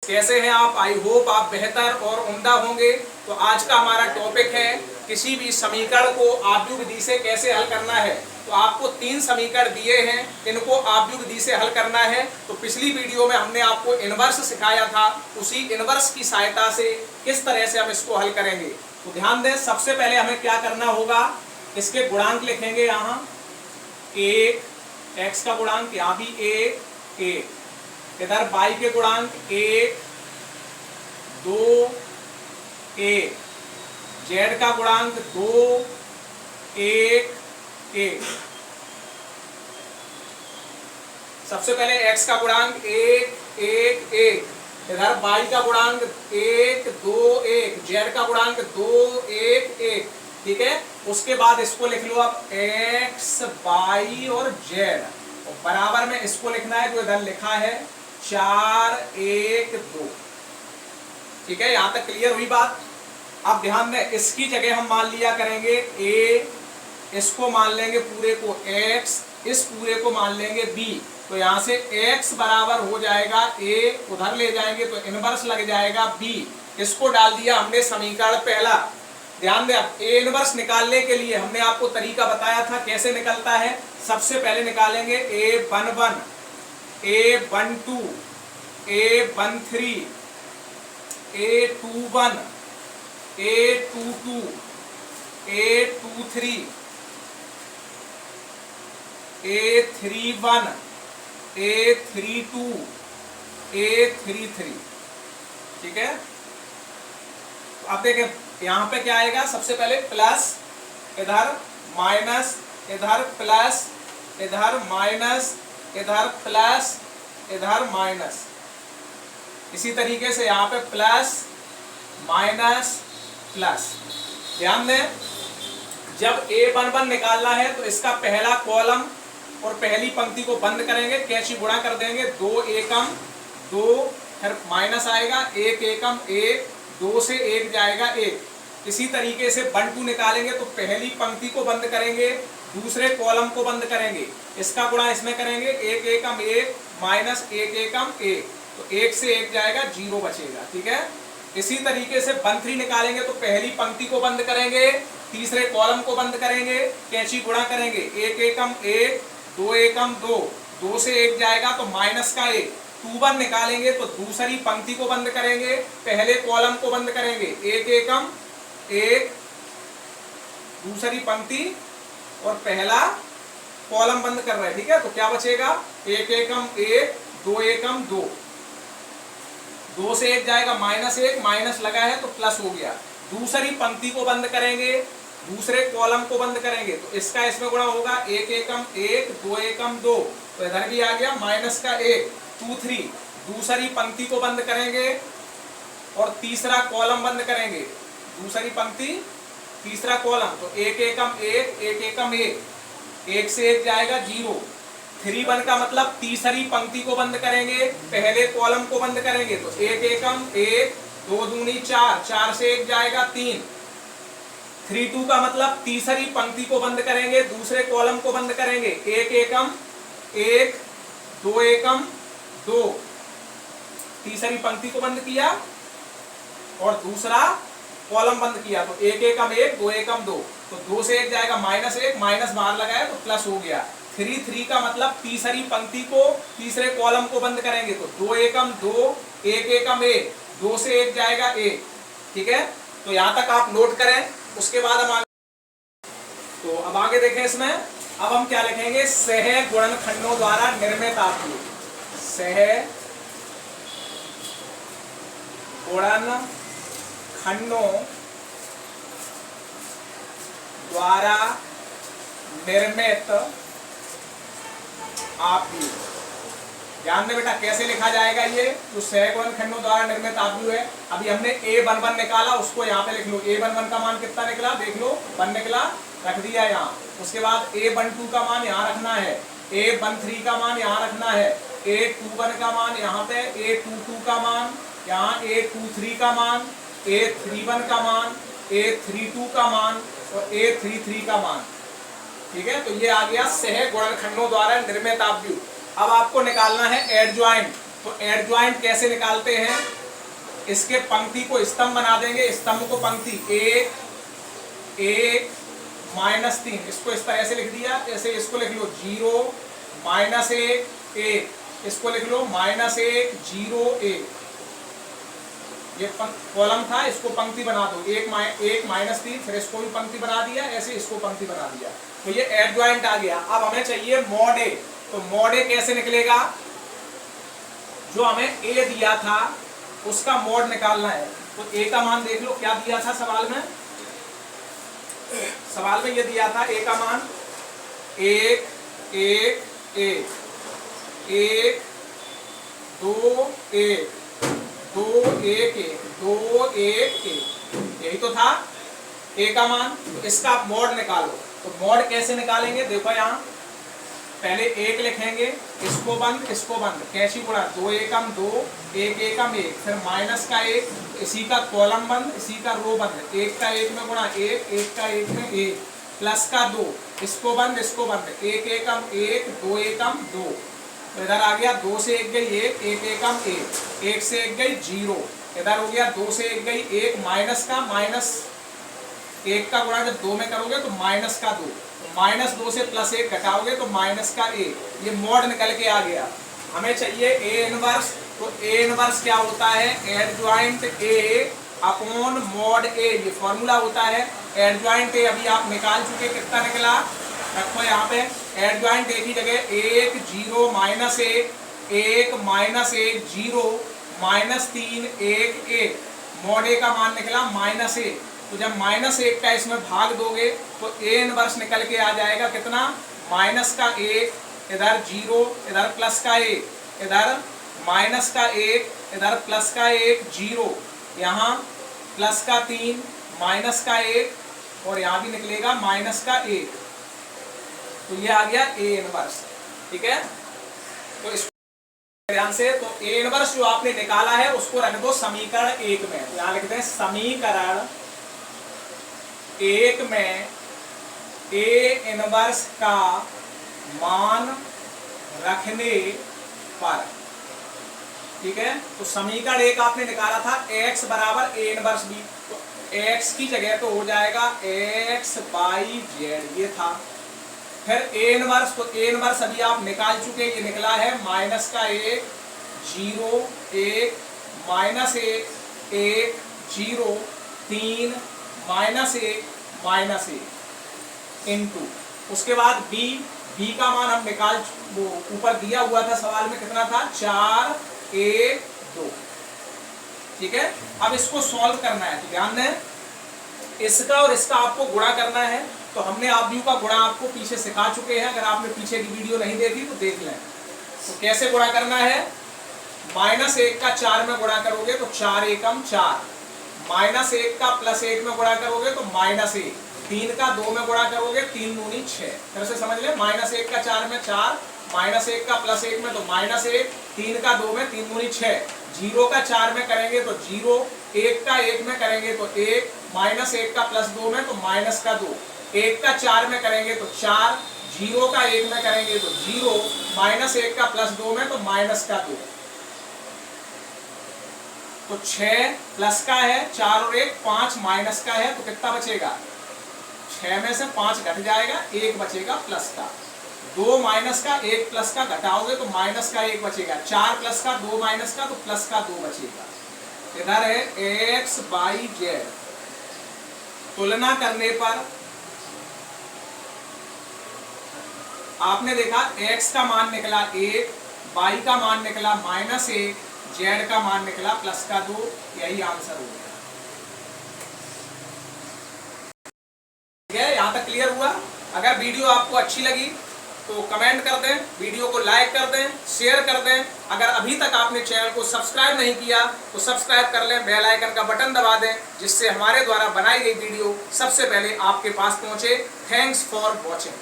कैसे हैं आप? आई होप आप बेहतर और उम्दा होंगे। तो आज का हमारा टॉपिक है किसी भी समीकरण को आव्यूह विधि से कैसे हल करना है। तो आपको 3 समीकरण दिए हैं, इनको आव्यूह विधि से हल करना है। तो पिछली वीडियो में हमने आपको इनवर्स सिखाया था, उसी इनवर्स की सहायता से किस तरह से हम इसको हल करेंगे। तो ध्यान दें, सबसे पहले हमें क्या करना होगा, इसके गुणांक लिखेंगे। यहाँ 1 x का गुणांक, यहाँ भी 1 इधर y के गुणांक 1 2 1, z का गुणांक 2 1 1। सबसे पहले x का गुणांक 1 1 1, इधर y का गुणांक 1 2 1, z का गुणांक 2 1 1। ठीक है, उसके बाद इसको लिख लो अब x y और z, और बराबर में इसको लिखना है जो इधर लिखा है 4 1 2। ठीक है, यहां तक क्लियर हुई बात। अब ध्यान दें, इसकी जगह हम मान लिया करेंगे a, इसको मान लेंगे पूरे को x, इस पूरे को मान लेंगे b। तो यहां से x बराबर हो जाएगा a, उधर ले जाएंगे तो इनवर्स लग जाएगा b। इसको डाल दिया हमने समीकरण पहला। ध्यान दें, अब a इनवर्स निकालने के लिए हमने आपको तरीका बताया था कैसे निकलता है। सबसे पहले निकालेंगे a11 a12 a13 a21 a22 a23 a31 a32 a33। ठीक है, तो आप देखें यहां पे क्या आएगा, सबसे पहले प्लस, इधर माइनस, इधर प्लस, इधर माइनस, इधर प्लस, इधर माइनस। इसी तरीके से यहाँ पे प्लस माइनस प्लस। ध्यान दें, जब a11 निकालना है तो इसका पहला कॉलम और पहली पंक्ति को बंद करेंगे, कैची गुणा कर देंगे, 2 एकम 2, फिर माइनस आएगा 1 एकम 1, 2 से 1 जाएगा 1। इसी तरीके से 12 निकालेंगे तो पहली पंक्ति को बंद करेंगे, दूसरे कॉलम को बंद करेंगे, इसका गुणा इसमें करेंगे 1 एकम 1 माइनस 1 एकम 1, तो 1 से 1 जाएगा 0 बचेगा। ठीक है, इसी तरीके से 13 निकालेंगे तो पहली पंक्ति को बंद करेंगे, तीसरे कॉलम को बंद करेंगे, कैंची गुणा करेंगे 1 एकम 1 2 एकम 2, 2 से 1 जाएगा तो माइनस का 1। 21 निकालेंगे तो दूसरी पंक्ति को बंद करेंगे, पहले कॉलम को बंद करेंगे, 1 एकम 1, दूसरी पंक्ति और पहला कॉलम बंद कर रहे हैं। ठीक है, तो क्या बचेगा, 1 एकम 1 2 एकम 2, 2 से 1 जाएगा माइनस 1, माइनस लगा है तो प्लस हो गया। दूसरी पंक्ति को बंद करेंगे, दूसरे कॉलम को बंद करेंगे तो इसका इसमें गुणा होगा 1 एकम 1 2 एकम 2, तो इधर भी आ गया माइनस का 1 2 3। दूसरी पंक्ति को बंद करेंगे और तीसरा कॉलम बंद करेंगे, दूसरी पंक्ति तीसरा कॉलम, तो 1 एकम 1 1 एकम 1, 1 से 1 जाएगा 0। 31 का मतलब तीसरी पंक्ति को बंद करेंगे, पहले कॉलम को बंद करेंगे, तो 1 एकम 1 2 दूनी 4, 4 से 1 जाएगा 3। 32 का मतलब तीसरी पंक्ति को बंद करेंगे, दूसरे कॉलम को बंद करेंगे, 1 एकम 1 2 एकम 2, तीसरी पंक्ति को बंद किया और दूसरा कॉलम बंद किया, तो 1 एकम 1 2 एकम 2, तो 2 से 1 जाएगा माइनस 1, माइनस बाहर लगाया तो प्लस हो गया। 3 का मतलब तीसरी पंक्ति को तीसरे कॉलम को बंद करेंगे, तो 2 एकम 2 1 एकम 1, 2 से 1 जाएगा 1। ठीक है, तो यहां तक आप नोट करें। उसके बाद हम तो अब आगे देखें इसमें, अब हम क्या लिखेंगे, सह गुणनखंडों द्वारा निर्मित आव्यूह। सह गुणनखंडों द्वारा निर्मित आव्यूह। ध्यान दें बेटा, कैसे लिखा जाएगा ये, जो सह गुणनखंडों द्वारा निर्मित आव्यूह है। अभी हमने a11 निकाला, उसको यहाँ पे लिख लो। a11 का मान कितना निकला, देख लो, 1 निकला, रख दिया यहाँ। उसके बाद a12 का मान यहाँ रखना है, a13 का मान यहाँ रखना है, a21 का मान यहाँ पे, a22 का मान यहाँ, a23 का मान, a31 का मान, a32 का मान और a33 का मान। ठीक है, तो ये आ गया सह गुणनखंडों द्वारा निर्मित आव्यूह। अब आपको निकालना है एडजॉइंट। तो एडजॉइंट कैसे निकालते हैं, इसके पंक्ति को स्तंभ बना देंगे, स्तंभ को पंक्ति 1 1 -3, इसको इस तरह से लिख दिया। ऐसे इसको लिख लो 0 -1 1, इसको लिख लो -1 0 1। ये कॉलम था, इसको पंक्ति बना दो 1 -3, फिर इसको भी पंक्ति बना दिया, ऐसे इसको पंक्ति बना दिया। तो ये एडजॉइंट आ गया। अब हमें चाहिए मॉड ए। तो मॉड ए कैसे निकलेगा? जो हमें ए दिया था उसका मॉड निकालना है। तो ए का मान देख लो, क्या दिया था सवाल में? सवाल में ये दिया था ए का मान 1 1 1 1 2 1 2 1 1 2 1 1, यही तो था ए का मान। तो इसका आप मॉड निकालो। तो मॉड कैसे निकालेंगे? देखो यहाँ पहले 1 लिखेंगे, इसको बंद कैसी गुणा 2 एकम 2 1 एकम 1, फिर माइनस का 1, इसी का कॉलम बंद, इसी का रो बंद, 1 का 1 में गुणा 1 1 का 1 में 1, प्लस का 2, इसको बंद 1 एकम 1 2 एकम 2। तो इधर आ गया 2 से 1 गई 1 1 एकम 1, 1 से 1 गई 0, इधर हो गया 2 से 1 गई 1, माइनस का माइनस 1 का गुणा जब 2 में करोगे तो माइनस का 2, -2 से +1 घटाओगे तो माइनस का 1। ये मॉड निकल के आ गया। हमें चाहिए ए इनवर्स। तो ए इनवर्स क्या होता है? एडजॉइंट ए अपॉन मॉड ए, ये फॉर्मूला होता है। एडजॉइंट ए अभी आप निकाल चुके, कितना निकला? रखो यहाँ पे एडजॉइंट ए की जगह 1 0 -1 1 -1 0 -3 1 1, मॉड ए का मान निकला -1। तो जब -1 का इसमें भाग दोगे तो ए इनवर्स निकल के आ जाएगा कितना? माइनस का 1, इधर 0, इधर प्लस का 1, इधर माइनस का 1, इधर प्लस का 1 0, यहाँ प्लस का 3, माइनस का 1, और यहाँ भी निकलेगा माइनस का 1। तो ये आ गया ए इनवर्स। ठीक है, तो इसको ध्यान से। तो ए इनवर्स जो आपने निकाला है उसको रख दो समीकरण 1 में। तो यहाँ लिखते हैं समीकरण 1 में ए इनवर्स का मान रखने पर। ठीक है, तो समीकरण 1 आपने निकाला था x बराबर ए इनवर्स बी। तो x की जगह तो हो जाएगा x/z, ये था। फिर ए इनवर्स, तो ए इनवर्स अभी आप निकाल चुके, ये निकला है -1 0 1 -1 1 0 3 -1 इनटू, उसके बाद बी का मान हम निकाल, वो ऊपर दिया हुआ था सवाल में, कितना था? 4 1 2। ठीक है, अब इसको सॉल्व करना है। तो ध्यान दें, इसका और इसका आपको गुणा करना है। तो हमने आप का गुणा आपको पीछे सिखा चुके हैं, अगर आपने पीछे की वीडियो नहीं देखी तो देख लें। तो कैसे गुणा करना है? -1 का 4 में गुणा करोगे तो 4 एकम 4, -1 का +1 में गुणा करोगे तो -1, 3 का 2 में गुणा करोगे 3 दूनी 6। फिर से समझ ले, -1 का 4 में 4, -1 का +1 में तो -1, 3 का 2 में 3 दूनी 6, 0 का 4 में करेंगे तो 0, 1 का 1 में करेंगे तो 1, -1 का +2 में तो -2, 1 का 4 में करेंगे तो 4, 0 का 1 में करेंगे तो 0, -1 का +2 में तो -2। तो 6 प्लस का है, 4 और 1 5, माइनस का है, तो कितना बचेगा? 6 में से 5 घट जाएगा, 1 बचेगा प्लस का। 2 माइनस का 1 प्लस का घटाओगे तो माइनस का 1 बचेगा, 4 प्लस का 2 माइनस का तो प्लस का 2 बचेगा। इधर है x/z। तुलना करने पर आपने देखा x का मान निकला 1, y का मान निकला -1, z का मान निकला +2। यही आंसर हो गया। ठीक है, यहां तक क्लियर हुआ? अगर वीडियो आपको अच्छी लगी तो कमेंट कर दें, वीडियो को लाइक कर दें, शेयर कर दें। अगर अभी तक आपने चैनल को सब्सक्राइब नहीं किया तो सब्सक्राइब कर लें, बेल आइकन का बटन दबा दें, जिससे हमारे द्वारा बनाई गई वीडियो सबसे पहले आपके पास पहुंचे। Thanks for watching.